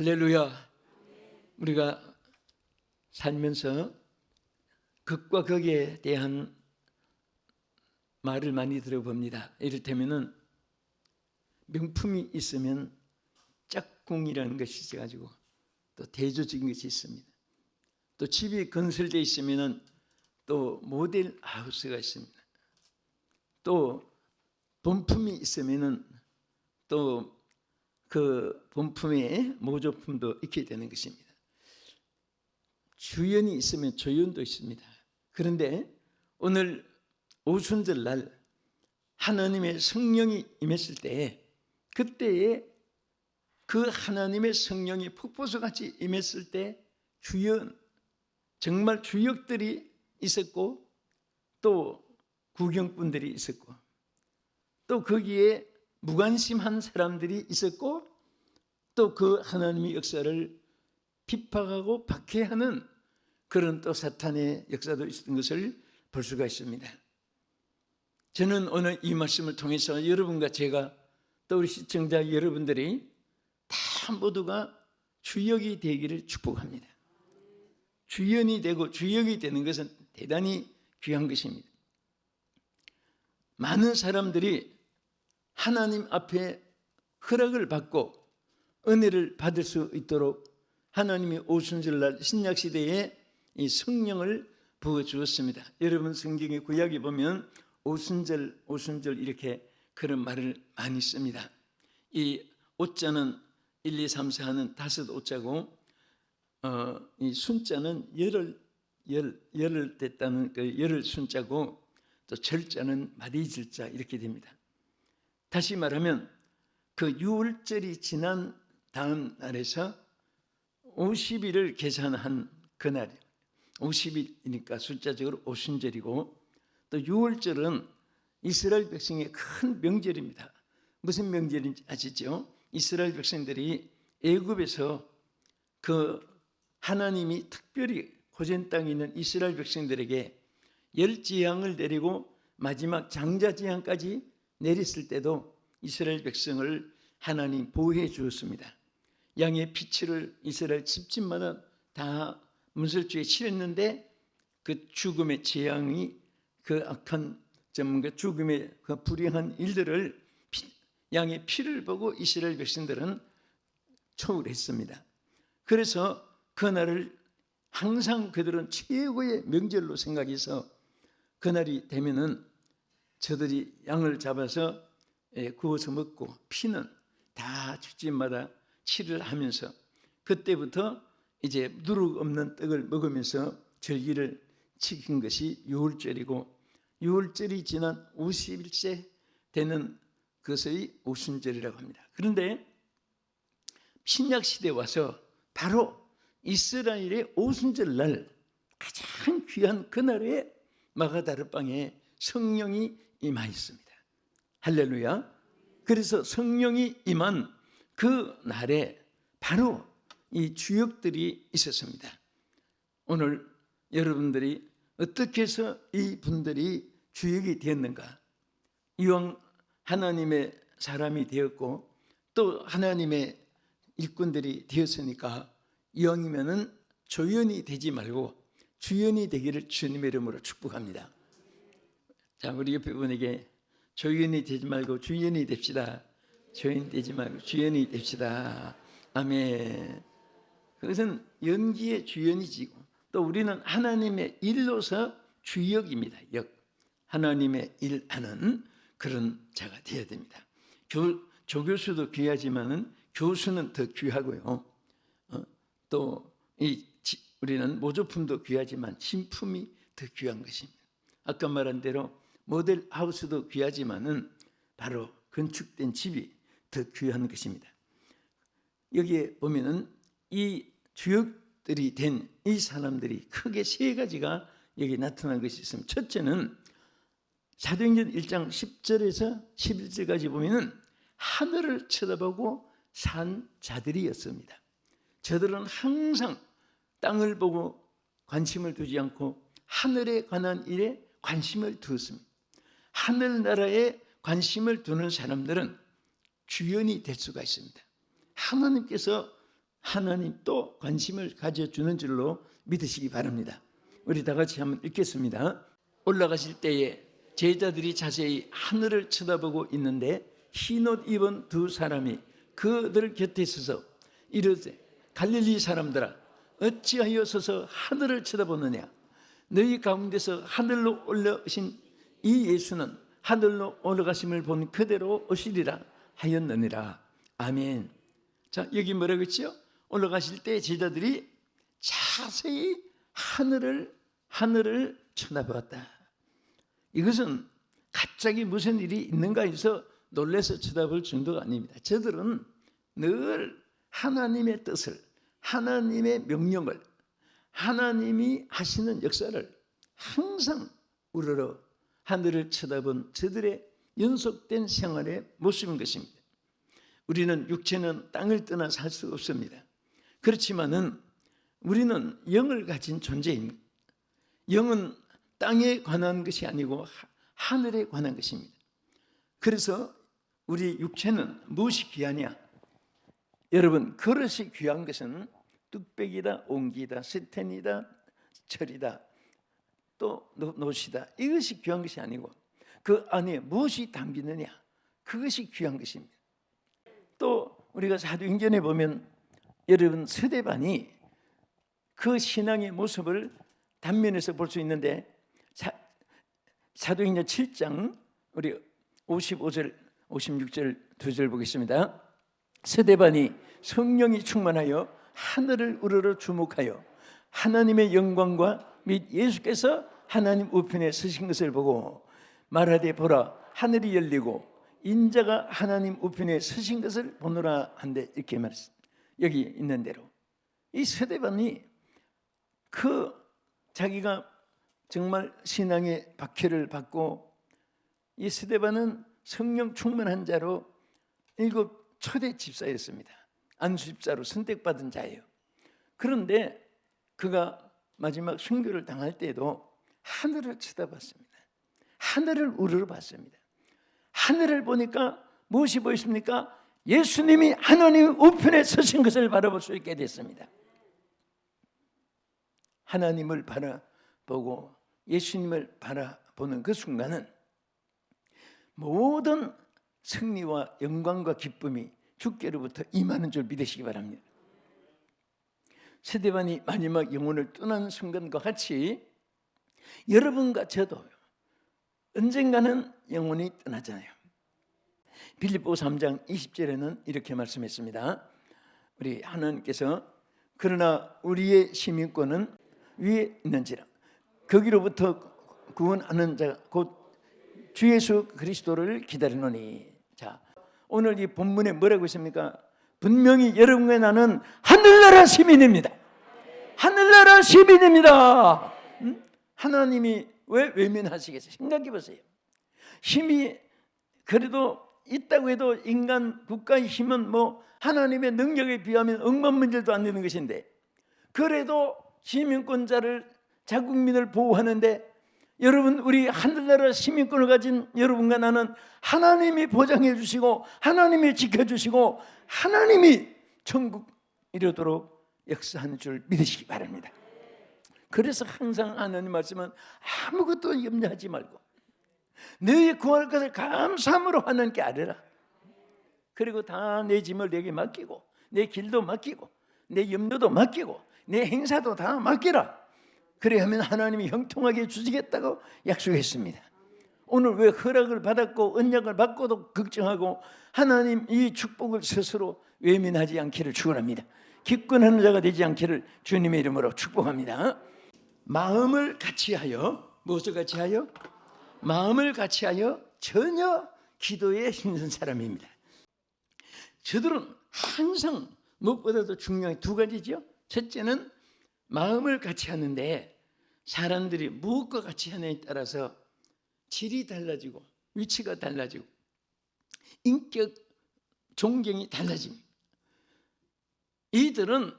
할렐루야. 우리가 살면서 극과 극에 대한 말을 많이 들어봅니다. 이를테면은 명품이 있으면 짝꿍이라는 것이 있어가지고 또 대조적인 것이 있습니다. 또 집이 건설되어 있으면은 또 모델 하우스가 있습니다. 또 본품이 있으면은 또 그 본품의 모조품도 있게 되는 것입니다. 주연이 있으면 조연도 있습니다. 그런데 오늘 오순절날 하나님의 성령이 임했을 때, 그때에 그 하나님의 성령이 폭포수같이 임했을 때 주연, 정말 주역들이 있었고 또 구경꾼들이 있었고 또 거기에 무관심한 사람들이 있었고 또 그 하나님의 역사를 핍박하고 박해하는 그런 또 사탄의 역사도 있었던 것을 볼 수가 있습니다. 저는 오늘 이 말씀을 통해서 여러분과 제가 또 우리 시청자 여러분들이 다 모두가 주역이 되기를 축복합니다. 주연이 되고 주역이 되는 것은 대단히 귀한 것입니다. 많은 사람들이 하나님 앞에 허락을 받고 은혜를 받을 수 있도록 하나님이 오순절날 신약시대에 이 성령을 부어주었습니다. 여러분 성경의 구약에 보면 오순절 이렇게 그런 말을 많이 씁니다. 이 오자는 1, 2, 3, 4 하는 다섯 오자고 이 순자는 열을 댔다는 그 열을 순자고 또 절자는 마디절자 이렇게 됩니다. 다시 말하면 그 6월절이 지난 다음 날에서 50일을 계산한 그날 50일이니까 숫자적으로 오순절이고 또 6월절은 이스라엘 백성의 큰 명절입니다. 무슨 명절인지 아시죠? 이스라엘 백성들이 애굽에서 그 하나님이 특별히 고센 땅에 있는 이스라엘 백성들에게 열 재앙을 내리고 마지막 장자 재앙까지 내렸을 때도 이스라엘 백성을 하나님 보호해 주었습니다. 양의 피치를 이스라엘 집집마다 다 문설주에 칠했는데 그 죽음의 재앙이 그 악한 죽음의 그 불행한 일들을 양의 피를 보고 이스라엘 백성들은 초월했습니다. 그래서 그날을 항상 그들은 최고의 명절로 생각해서 그날이 되면은 저들이 양을 잡아서 구워서 먹고 피는 다 집집마다 칠을 하면서 그때부터 이제 누룩 없는 떡을 먹으면서 절기를 지킨 것이 6월절이고 6월절이 지난 50일째 되는 것의 오순절이라고 합니다. 그런데 신약시대에 와서 바로 이스라엘의 오순절날 가장 귀한 그날에 마가다르방에 성령이 임하였습니다. 할렐루야. 그래서 성령이 임한 그 날에 바로 이 주역들이 있었습니다. 오늘 여러분들이 어떻게 해서 이 분들이 주역이 되었는가? 이왕 하나님의 사람이 되었고 또 하나님의 일꾼들이 되었으니까 이왕이면은 조연이 되지 말고 주연이 되기를 주님의 이름으로 축복합니다. 자, 우리 옆에 분에게 조연이 되지 말고 주연이 됩시다. 조연이 되지 말고 주연이 됩시다. 아멘. 그것은 연기의 주연이지고 또 우리는 하나님의 일로서 주역입니다. 역. 하나님의 일하는 그런 자가 되어야 됩니다. 조교수도 귀하지만은 교수는 더 귀하고요. 또 우리는 모조품도 귀하지만 신품이 더 귀한 것입니다. 아까 말한 대로 모델 하우스도 귀하지만은 바로 건축된 집이 더 귀한 것입니다. 여기에 보면은 이 주역들이 된 이 사람들이 크게 세 가지가 여기 나타난 것이 있습니다. 첫째는 사도행전 1장 10절에서 11절까지 보면은 하늘을 쳐다보고 산 자들이었습니다. 저들은 항상 땅을 보고 관심을 두지 않고 하늘에 관한 일에 관심을 두었습니다. 하늘나라의 관심을 두는 사람들은 주연이 될 수가 있습니다. 하나님께서 하나님 또 관심을 가져주는 줄로 믿으시기 바랍니다. 우리 다 같이 한번 읽겠습니다. 올라가실 때에 제자들이 자세히 하늘을 쳐다보고 있는데 흰옷 입은 두 사람이 그들 곁에 있어서 이르되 갈릴리 사람들아 어찌하여 서서 하늘을 쳐다보느냐. 너희 가운데서 하늘로 올라오신 이 예수는 하늘로 올라가심을 본 그대로 오시리라 하였느니라. 아멘. 자, 여기 뭐라고 했죠? 올라가실 때 제자들이 자세히 하늘을 쳐다보았다. 이것은 갑자기 무슨 일이 있는가 해서 놀라서 쳐다볼 정도가 아닙니다. 저들은 늘 하나님의 뜻을, 하나님의 명령을, 하나님이 하시는 역사를 항상 우러러 하늘을 쳐다본 저들의 연속된 생활의 모습인 것입니다. 우리는 육체는 땅을 떠나 살 수 없습니다. 그렇지만은 우리는 영을 가진 존재입니다. 영은 땅에 관한 것이 아니고 하늘에 관한 것입니다. 그래서 우리 육체는 무엇이 귀하냐? 여러분, 그릇이 귀한 것은 뚝배기다, 옹기다, 스텐이다, 철이다, 또 노시다. 이것이 귀한 것이 아니고 그 안에 무엇이 담기느냐, 그것이 귀한 것입니다. 또 우리가 사도행전에 보면 여러분 스데반이 그 신앙의 모습을 단면에서 볼 수 있는데 사도행전 7장 우리 55절 56절 2절 보겠습니다. 스데반이 성령이 충만하여 하늘을 우러러 주목하여 하나님의 영광과 및 예수께서 하나님 우편에 서신 것을 보고 말하되 보라 하늘이 열리고 인자가 하나님 우편에 서신 것을 보노라 한데 이렇게 말했습니다. 여기 있는 대로 이 스데반이 자기가 정말 신앙의 박해를 받고 이 스데반은 성령 충만한 자로 7 초대 집사였습니다. 안수집사로 선택받은 자예요. 그런데 그가 마지막 순교를 당할 때에도 하늘을 쳐다봤습니다. 하늘을 우러러봤습니다. 하늘을 보니까 무엇이 보였습니까? 예수님이 하나님 우편에 서신 것을 바라볼 수 있게 됐습니다. 하나님을 바라보고 예수님을 바라보는 그 순간은 모든 승리와 영광과 기쁨이 주께로부터 임하는 줄 믿으시기 바랍니다. 스데반이 마지막 영혼을 떠나는 순간과 같이 여러분과 저도 언젠가는 영혼이 떠나잖아요. 빌립보 3장 20절에는 이렇게 말씀했습니다. 우리 하나님께서 그러나 우리의 시민권은 위에 있는지라 거기로부터 구원하는 자 곧 주 예수 그리스도를 기다리노니. 자, 오늘 이 본문에 뭐라고 있습니까? 분명히 여러분과 나는 하늘나라 시민입니다. 하늘나라 시민입니다. 하나님이 왜 외면하시겠어요? 생각해 보세요. 힘이 그래도 있다고 해도 인간 국가의 힘은 뭐 하나님의 능력에 비하면 억만문질도 안 되는 것인데 그래도 시민권자를 자국민을 보호하는데 여러분 우리 하늘나라 시민권을 가진 여러분과 나는 하나님이 보장해 주시고 하나님이 지켜주시고 하나님이 천국 이르도록 역사하는 줄 믿으시기 바랍니다. 그래서 항상 하나님 말씀은 아무것도 염려하지 말고 너희 구할 것을 감사함으로 하나님께 아뢰라. 그리고 다 내 짐을 내게 맡기고 내 길도 맡기고 내 염려도 맡기고 내 행사도 다 맡기라. 그래야 하면 하나님이 형통하게 주시겠다고 약속했습니다. 오늘 왜 허락을 받았고 언약을 받고도 걱정하고 하나님 이 축복을 스스로 외면하지 않기를 축원합니다. 기권하는 자가 되지 않기를 주님의 이름으로 축복합니다. 마음을 같이하여 무엇을 같이하여? 마음을 같이하여 전혀 기도에 힘든 사람입니다. 저들은 항상 무엇보다도 중요한 두 가지죠. 첫째는 마음을 같이 하는데 사람들이 무엇과 같이 하느냐에 따라서 질이 달라지고 위치가 달라지고 인격, 존경이 달라집니다. 이들은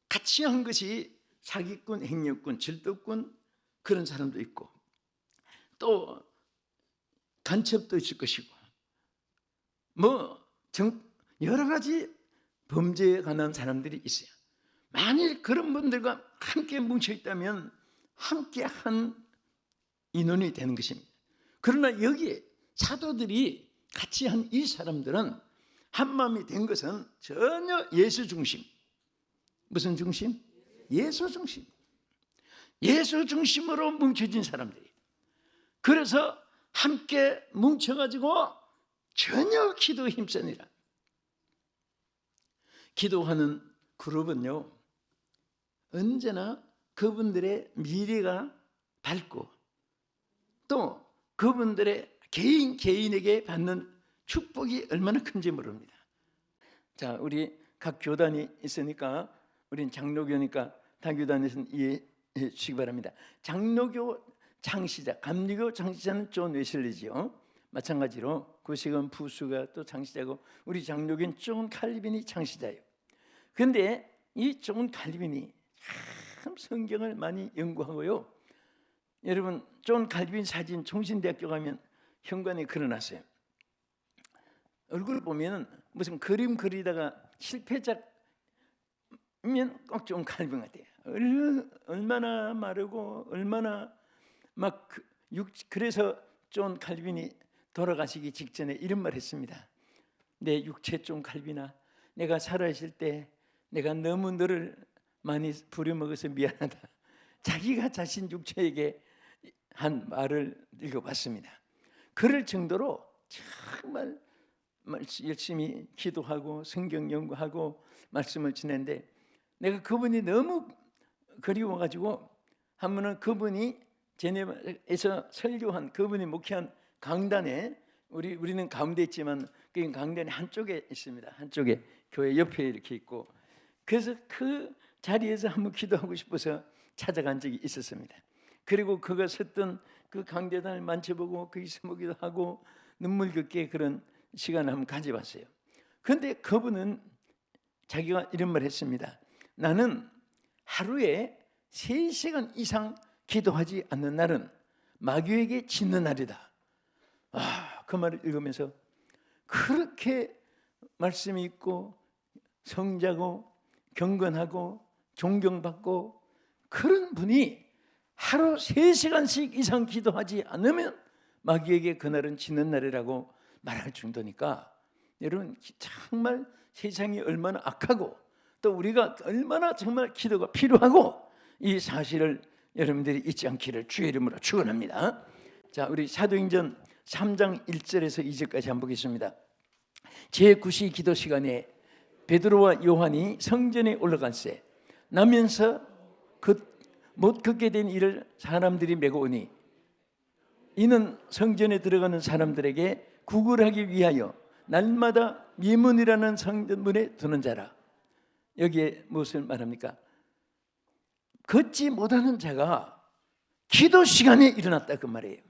같이 한 것이 사기꾼, 행력꾼, 질투꾼 그런 사람도 있고 또 간첩도 있을 것이고 뭐 여러 가지 범죄에 관한 사람들이 있어요. 만일 그런 분들과 함께 뭉쳐 있다면 함께 한 인원이 되는 것입니다. 그러나 여기에 사도들이 같이 한 이 사람들은 한마음이 된 것은 전혀 예수 중심. 무슨 중심? 예수 중심. 예수 중심으로 뭉쳐진 사람들이. 그래서 함께 뭉쳐가지고 전혀 기도에 힘쓰니라. 기도하는 그룹은요, 언제나 그분들의 미래가 밝고 또 그분들의 개인에게 받는 축복이 얼마나 큰지 모릅니다. 자, 우리 각 교단이 있으니까 우린 장로교니까 다 교단에서는 이해해 주시기 바랍니다. 장로교 창시자, 감리교 창시자는 존 웨슬리지요. 마찬가지로 구시건 부수가 또 창시자고 우리 장로교는 존 칼빈이 창시자예요. 그런데 이 존 칼빈이 참 성경을 많이 연구하고요. 여러분 존 칼빈 사진 종신대학교 가면 현관에 걸어놨어요. 얼굴 보면 무슨 그림 그리다가 실패작이면 꼭 존 칼빈 같아요. 얼마나 마르고 얼마나 막 그래서 존 칼빈이 돌아가시기 직전에 이런 말 했습니다. 내 육체 존 칼빈아, 내가 살아있을 때 내가 너무 너를 많이 부려먹어서 미안하다. 자기가 자신 육체에게 한 말을 읽어봤습니다. 그럴 정도로 정말 열심히 기도하고 성경 연구하고 말씀을 지냈는데 내가 그분이 너무 그리워가지고 한 번은 그분이 제네바에서 설교한 그분이 목회한 강단에 우리는 가운데 있지만 그 강단이 한쪽에 있습니다. 한쪽에 교회 옆에 이렇게 있고 그래서 그 자리에서 한번 기도하고 싶어서 찾아간 적이 있었습니다. 그리고 그가 섰던 그 강대단을 만져보고 거기서 보기도 하고 눈물겹게 그런 시간을 한번 가져봤어요. 그런데 그분은 자기가 이런 말을 했습니다. 나는 하루에 3시간 이상 기도하지 않는 날은 마귀에게 짓는 날이다. 그 말을 읽으면서 그렇게 말씀이 있고 성자고 경건하고 존경받고 그런 분이 하루 3시간씩 이상 기도하지 않으면 마귀에게 그날은 지는 날이라고 말할 정도니까 여러분 정말 세상이 얼마나 악하고 또 우리가 얼마나 정말 기도가 필요하고 이 사실을 여러분들이 잊지 않기를 주의 이름으로 축원합니다. 자, 우리 사도행전 3장 1절에서 2절까지 한번 보겠습니다. 제9시 기도 시간에 베드로와 요한이 성전에 올라갈새 나면서 못 걷게 된 이를 사람들이 메고 오니 이는 성전에 들어가는 사람들에게 구걸하기 위하여 날마다 미문이라는 성전문에 두는 자라. 여기에 무엇을 말합니까? 걷지 못하는 자가 기도 시간에 일어났다 그 말이에요.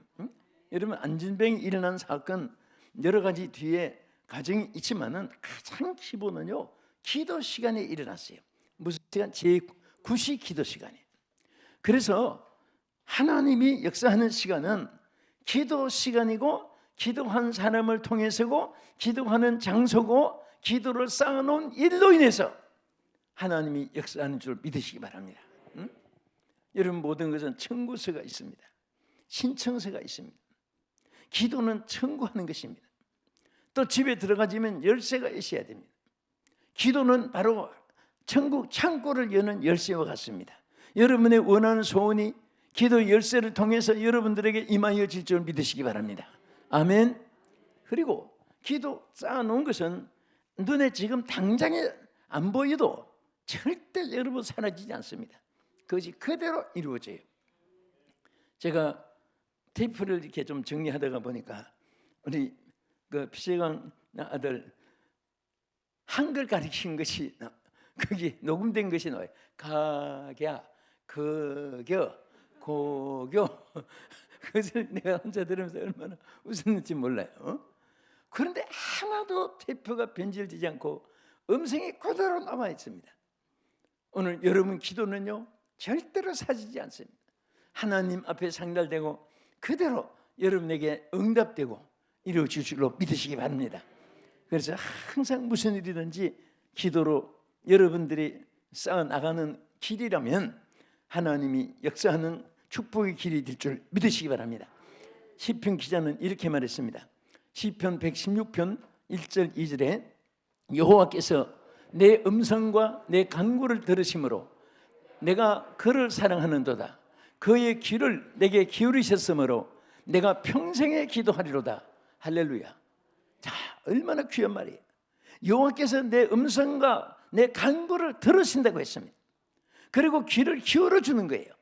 여러분 안진뱅이 일어난 사건 여러 가지 뒤에 가정이 있지만은 가장 기본은요 기도 시간에 일어났어요. 무슨 시간? 제9시 기도 시간에. 그래서 하나님이 역사하는 시간은 기도 시간이고 기도한 사람을 통해서고 기도하는 장소고 기도를 쌓아놓은 일로 인해서 하나님이 역사하는 줄 믿으시기 바랍니다. 여러분 모든 것은 청구서가 있습니다. 신청서가 있습니다. 기도는 청구하는 것입니다. 또 집에 들어가지면 열쇠가 있어야 됩니다. 기도는 바로 천국 창고를 여는 열쇠와 같습니다. 여러분의 원하는 소원이 기도 열쇠를 통해서 여러분들에게 임하여질 줄 믿으시기 바랍니다. 아멘. 그리고 기도 쌓아놓은 것은 눈에 지금 당장에 안 보여도 절대 여러분 사라지지 않습니다. 그것이 그대로 이루어져요. 제가 테이프를 이렇게 좀 정리하다가 보니까 우리 그 피세강 아들 한글 가르친 것이 거기 녹음된 것이 나와요. 가갸 그겨 고교 그것을 내가 혼자 들으면서 얼마나 웃었는지 몰라요. 그런데 하나도 테이프가 변질되지 않고 음성이 그대로 남아 있습니다. 오늘 여러분 기도는요 절대로 사지지 않습니다. 하나님 앞에 상달되고 그대로 여러분에게 응답되고 이루어질 줄로 믿으시기 바랍니다. 그래서 항상 무슨 일이든지 기도로 여러분들이 쌓아 나가는 길이라면 하나님이 역사하는 축복의 길이 될 줄 믿으시기 바랍니다. 시편 기자는 이렇게 말했습니다. 시편 116편 1절 2절에 여호와께서 내 음성과 내 간구를 들으심으로 내가 그를 사랑하는도다. 그의 귀를 내게 기울이셨으므로 내가 평생에 기도하리로다. 할렐루야. 자, 얼마나 귀한 말이에요. 여호와께서 내 음성과 내 간구를 들으신다고 했습니다. 그리고 귀를 기울여 주는 거예요.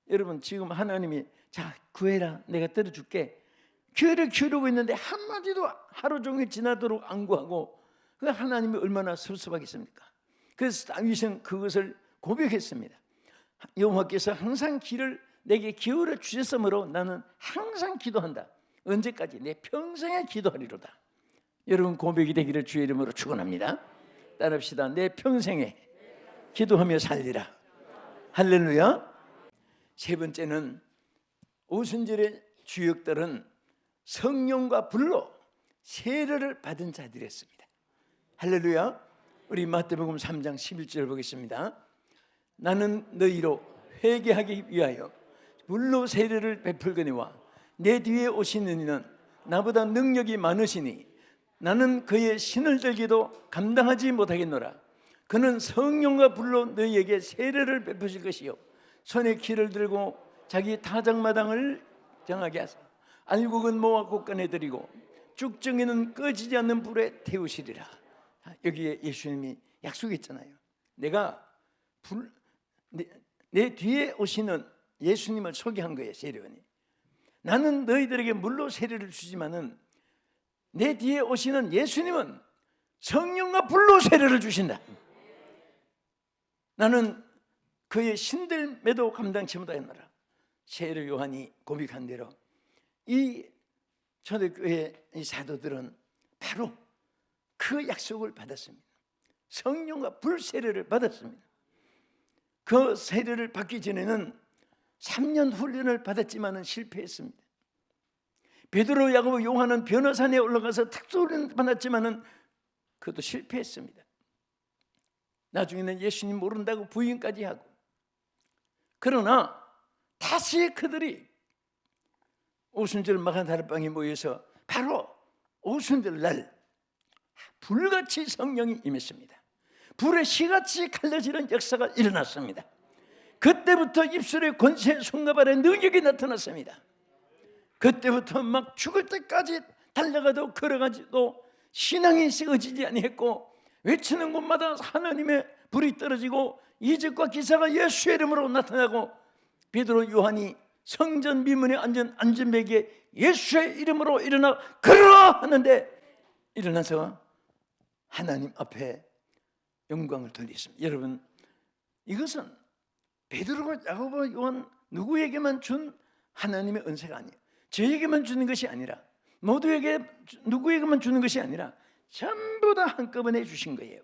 여러분, 지금 하나님이 자, 구해라, 내가 들어줄게. 귀를 기울이고 있는데 한마디도 하루 종일 지나도록 안구하고, 그 하나님이 얼마나 섭섭하겠습니까? 그래서 다윗은 그것을 고백했습니다. 여호와께서 항상 귀를 내게 기울여 주셨으므로 나는 항상 기도한다. 언제까지? 내 평생에 기도하리로다. 여러분, 고백이 되기를 주의 이름으로 축원합니다. 따라합시다. 내 평생에 기도하며 살리라. 할렐루야. 세 번째는 오순절의 주역들은 성령과 불로 세례를 받은 자들이었습니다. 할렐루야. 우리 마태복음 3장 11절 보겠습니다. 나는 너희로 회개하기 위하여 물로 세례를 베풀거니와 내 뒤에 오시는 이는 나보다 능력이 많으시니 나는 그의 신을 들기도 감당하지 못하겠노라. 그는 성령과 불로 너희에게 세례를 베푸실 것이요 손에 키를 들고 자기 타작마당을 정하게 하사 알곡은 모아 곳간에 들이고 쭉정이는 꺼지지 않는 불에 태우시리라. 여기에 예수님이 약속했잖아요. 내가 내 뒤에 오시는 예수님을 소개한 거예요. 세례원이. 나는 너희들에게 물로 세례를 주지만은 내 뒤에 오시는 예수님은 성령과 불로 세례를 주신다. 나는 그의 신들매도 감당치 못하였노라. 세례 요한이 고백한 대로 이 초대교회 이 사도들은 바로 그 약속을 받았습니다. 성령과 불 세례를 받았습니다. 그 세례를 받기 전에는 3년 훈련을 받았지만은 실패했습니다. 베드로, 야고보, 요한은 변호산에 올라가서 특수훈련 받았지만은 그것도 실패했습니다. 나중에는 예수님 모른다고 부인까지 하고, 그러나 다시 그들이 오순절 마가다락방에 모여서 바로 오순절 날 불같이 성령이 임했습니다. 불의 시같이 갈라지는 역사가 일어났습니다. 그때부터 입술에 권세, 손가발에 능력이 나타났습니다. 그때부터 막 죽을 때까지 달려가도 걸어가지도 신앙이 쓰러지지 아니했고, 외치는 곳마다 하나님의 불이 떨어지고 이적과 기사가 예수의 이름으로 나타나고, 베드로, 요한이 성전 미문에 앉은 안전벨기에 예수의 이름으로 일어나 걸어라 하는데 일어나서 하나님 앞에 영광을 돌렸습니다. 여러분, 이것은 베드로가, 야고보, 요한 누구에게만 준 하나님의 은혜가 아니에요. 저에게만 주는 것이 아니라, 모두에게, 누구에게만 주는 것이 아니라 전부 다 한꺼번에 주신 거예요.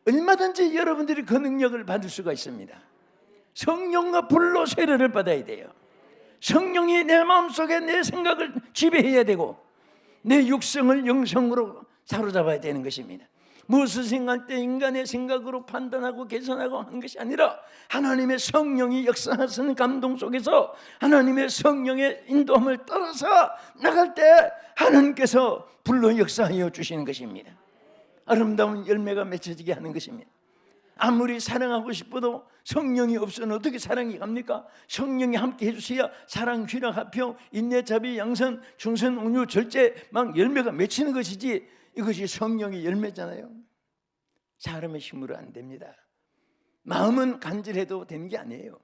얼마든지 여러분들이 그 능력을 받을 수가 있습니다. 성령과 불로 세례를 받아야 돼요. 성령이 내 마음속에 내 생각을 지배해야 되고 내 육성을 영성으로 사로잡아야 되는 것입니다. 무엇을 생각할 때 인간의 생각으로 판단하고 계산하고 하는 것이 아니라 하나님의 성령이 역사하시는 감동 속에서 하나님의 성령의 인도함을 따라서 나갈 때 하나님께서 불로 역사하여 주시는 것입니다. 아름다운 열매가 맺혀지게 하는 것입니다. 아무리 사랑하고 싶어도 성령이 없으면 어떻게 사랑이 갑니까? 성령이 함께 해주셔야 사랑, 희락, 화평, 인내, 자비, 양선, 충성, 온유, 절제 막 열매가 맺히는 것이지, 이것이 성령의 열매잖아요. 사람의 힘으로 안 됩니다. 마음은 간절해도 되는 게 아니에요.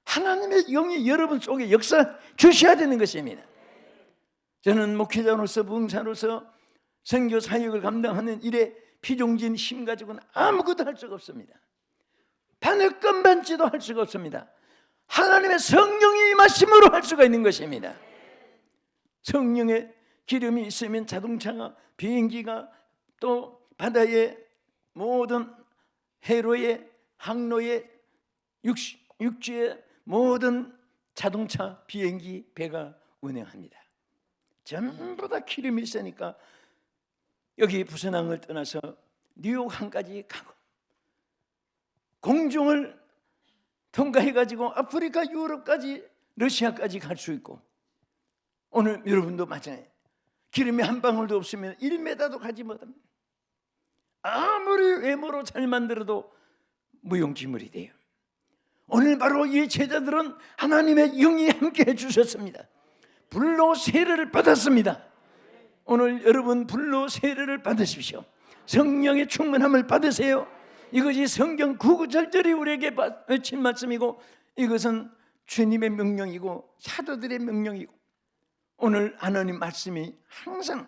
하나님의 영이 여러분 속에 역사 주셔야 되는 것입니다. 저는 목회자로서, 부흥사로서 선교 사역을 감당하는 일에 피종진 힘 가지고는 아무것도 할 수가 없습니다. 바늘 껌반지도 할 수가 없습니다. 하나님의 성령이 임하심으로 할 수가 있는 것입니다. 성령의 기름이 있으면 자동차가, 비행기가, 또 바다의 모든 해로의, 항로의, 육지의 모든 자동차, 비행기, 배가 운행합니다. 전부 다 기름이 있으니까 여기 부산항을 떠나서 뉴욕항까지 가고 공중을 통과해가지고 아프리카, 유럽까지, 러시아까지 갈 수 있고, 오늘 여러분도 마찬가지예요. 기름이 한 방울도 없으면 1m도 가지 못합니다. 아무리 외모로 잘 만들어도 무용지물이 돼요. 오늘 바로 이 제자들은 하나님의 영이 함께 해주셨습니다. 불로 세례를 받았습니다. 오늘 여러분 불로 세례를 받으십시오. 성령의 충만함을 받으세요. 이것이 성경 구구절절히 우리에게 외친 말씀이고, 이것은 주님의 명령이고 사도들의 명령이고, 오늘 하나님 말씀이 항상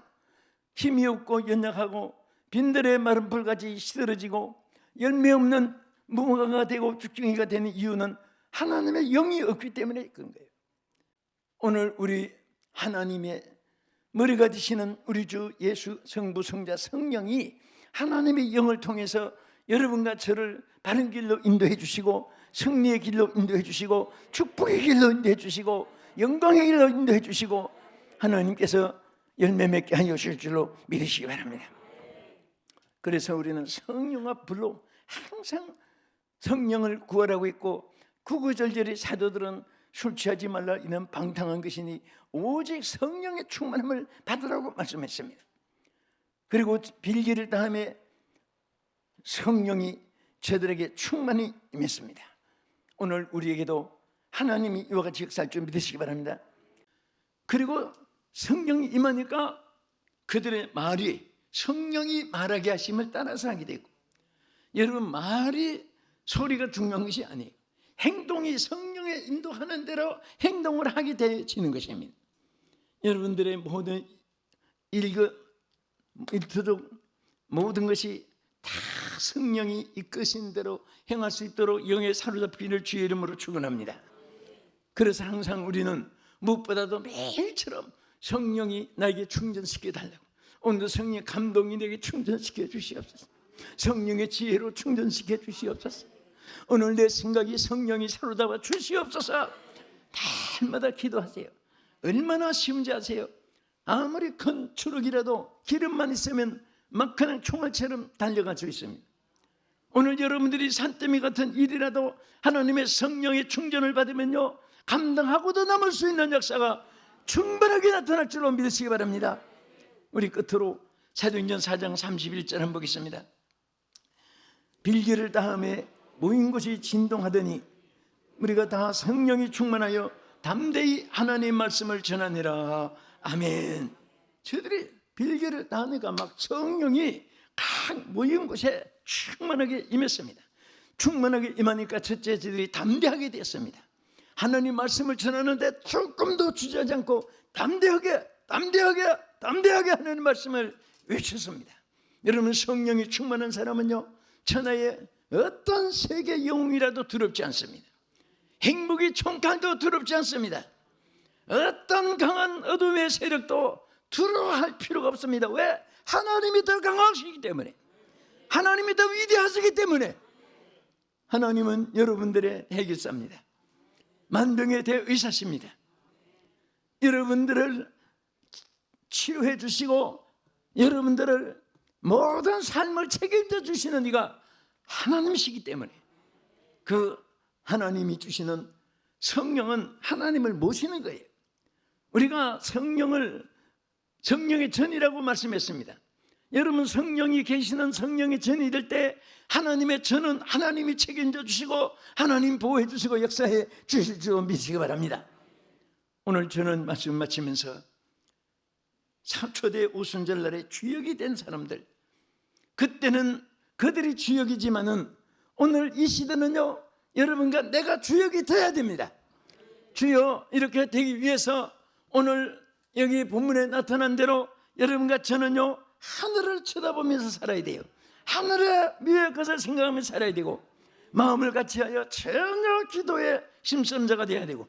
힘이 없고 연약하고 빈들의 마른 불같이 시들어지고 열매 없는 무화과가 되고 죽정이가 되는 이유는 하나님의 영이 없기 때문에 그런 거예요. 오늘 우리 하나님의 머리가 되시는 우리 주 예수 성부 성자 성령이 하나님의 영을 통해서 여러분과 저를 바른 길로 인도해 주시고, 승리의 길로 인도해 주시고, 축복의 길로 인도해 주시고, 영광의 길로 인도해 주시고, 하나님께서 열매 맺게 하여 주실 줄로 믿으시기 바랍니다. 그래서 우리는 성령과 불로 항상 성령을 구하라고 했고, 구구절절히 사도들은 술 취하지 말라 이는 방탕한 것이니 오직 성령의 충만함을 받으라고 말씀했습니다. 그리고 빌기를 다음에 성령이 저들에게 충만히 임했습니다. 오늘 우리에게도 하나님이 이와 같이 역사할 줄 믿으시기 바랍니다. 그리고 성령이 임하니까 그들의 말이 성령이 말하게 하심을 따라서 하게 되고, 여러분 말이 소리가 중요한 것이 아니에요. 행동이 성령의 인도하는 대로 행동을 하게 되어지는 것입니다. 여러분들의 모든 일터도 모든 것이 다 성령이 이끄신 대로 행할 수 있도록 영에 사로잡기를 주의 이름으로 축원합니다. 그래서 항상 우리는 무엇보다도 매일처럼 성령이 나에게 충전시켜 달라고, 오늘도 성령의 감동이 내게 충전시켜 주시옵소서. 성령의 지혜로 충전시켜 주시옵소서. 오늘 내 생각이 성령이 사로잡아 주시옵소서. 날마다 기도하세요. 얼마나 쉬운지 아세요? 아무리 큰 추럭이라도 기름만 있으면 막 그냥 총알처럼 달려갈 수 있습니다. 오늘 여러분들이 산더미 같은 일이라도 하나님의 성령의 충전을 받으면요, 감당하고도 남을 수 있는 역사가 충분하게 나타날 줄로 믿으시기 바랍니다. 우리 끝으로 사도행전 4장 31절 한번 보겠습니다. 빌기를 다음에 모인 곳이 진동하더니 우리가 다 성령이 충만하여 담대히 하나님의 말씀을 전하니라. 아멘. 저들이 빌기를 다하니까 막 성령이 각 모인 곳에 충만하게 임했습니다. 충만하게 임하니까 첫째 저들이 담대하게 되었습니다. 하나님 말씀을 전하는데 조금도 주저하지 않고 담대하게 하나님 말씀을 외쳤습니다. 여러분, 성령이 충만한 사람은요, 천하의 어떤 세계 영웅이라도 두렵지 않습니다. 행복이 총칼도 두렵지 않습니다. 어떤 강한 어둠의 세력도 두려워할 필요가 없습니다. 왜? 하나님이 더 강하시기 때문에, 하나님이 더 위대하시기 때문에. 하나님은 여러분들의 해결사입니다. 만병의 대의사십니다. 여러분들을 치유해 주시고 여러분들을 모든 삶을 책임져 주시는 이가 하나님이시기 때문에, 그 하나님이 주시는 성령은 하나님을 모시는 거예요. 우리가 성령의 전이라고 말씀했습니다. 여러분, 성령이 계시는 성령의 전이 될 때 하나님의 전은 하나님이 책임져 주시고 하나님 보호해 주시고 역사해 주실 줄 믿으시기 바랍니다. 오늘 저는 말씀 마치면서 초대 오순절날에 주역이 된 사람들, 그때는 그들이 주역이지만은 오늘 이 시대는요, 여러분과 내가 주역이 되어야 됩니다. 주여, 이렇게 되기 위해서 오늘 여기 본문에 나타난 대로 여러분과 저는요, 하늘을 쳐다보면서 살아야 돼요. 하늘의 위의 것을 생각하면서 살아야 되고, 마음을 같이하여 전혀 기도에 힘쓰는 자가 되어야 되고,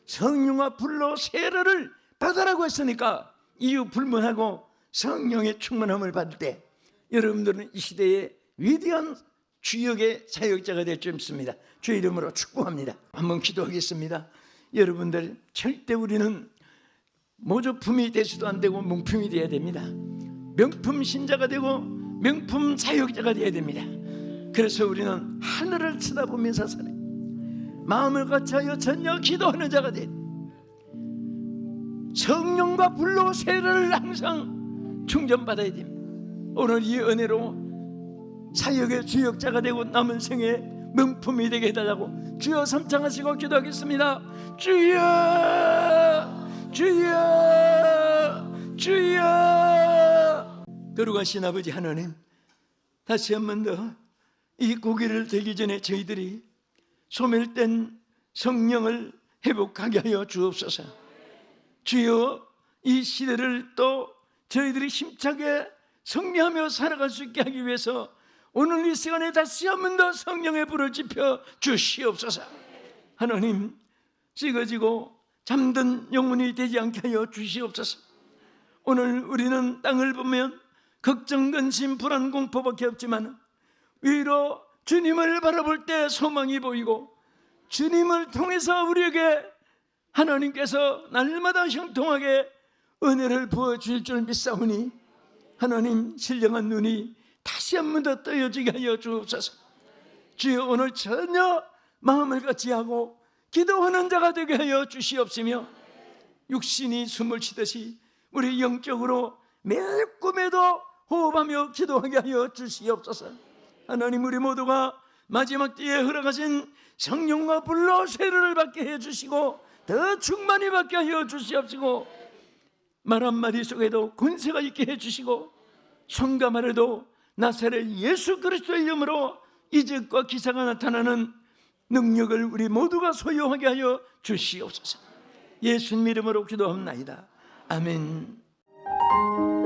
성령과 불로 세례를 받으라고 했으니까 이유 불문하고 성령의 충만함을 받을 때 여러분들은 이 시대의 위대한 주역의 사역자가 될 줄 믿습니다. 주의 이름으로 축복합니다. 한번 기도하겠습니다. 여러분들, 절대 우리는 모조품이 되지도 안 되고 뭉품이 되어야 됩니다. 명품 신자가 되고 명품 사역자가 되어야 됩니다. 그래서 우리는 하늘을 쳐다보면서 사네. 마음을 거쳐하여 전혀 기도하는 자가 돼. 성령과 불로 세례를 항상 충전받아야 됩니다. 오늘 이 은혜로 사역의 주역자가 되고 남은 생에 명품이 되게 해달라고 주여 삼창하시고 기도하겠습니다. 주여 주여 주여. 거룩하신 아버지 하나님, 다시 한 번 더 이 고기를 들기 전에 저희들이 소멸된 성령을 회복하게 하여 주옵소서. 주여, 이 시대를 또 저희들이 힘차게 승리하며 살아갈 수 있게 하기 위해서 오늘 이 시간에 다시 한 번 더 성령의 불을 지펴 주시옵소서. 하나님, 찌그지고 잠든 영혼이 되지 않게 하여 주시옵소서. 오늘 우리는 땅을 보면 걱정, 근심, 불안, 공포밖에 없지만 위로 주님을 바라볼 때 소망이 보이고 주님을 통해서 우리에게 하나님께서 날마다 형통하게 은혜를 부어주실 줄 믿사오니 하나님, 신령한 눈이 다시 한 번 더 떠여지게 하여 주옵소서. 주여, 오늘 전혀 마음을 같이 하고 기도하는 자가 되게 하여 주시옵시며 육신이 숨을 쉬듯이 우리 영적으로 매일 꿈에도 호흡하며 기도하게 하여 주시옵소서. 하나님, 우리 모두가 마지막 때에 허락하신 성령과 불로 세례를 받게 해주시고 더 충만히 받게 하여 주시옵시고 말 한마디 속에도 권세가 있게 해주시고 손과 말에도 나사렛 예수 그리스도의 이름으로 이적과 기사가 나타나는 능력을 우리 모두가 소유하게 하여 주시옵소서. 예수님 이름으로 기도합나이다. 아멘.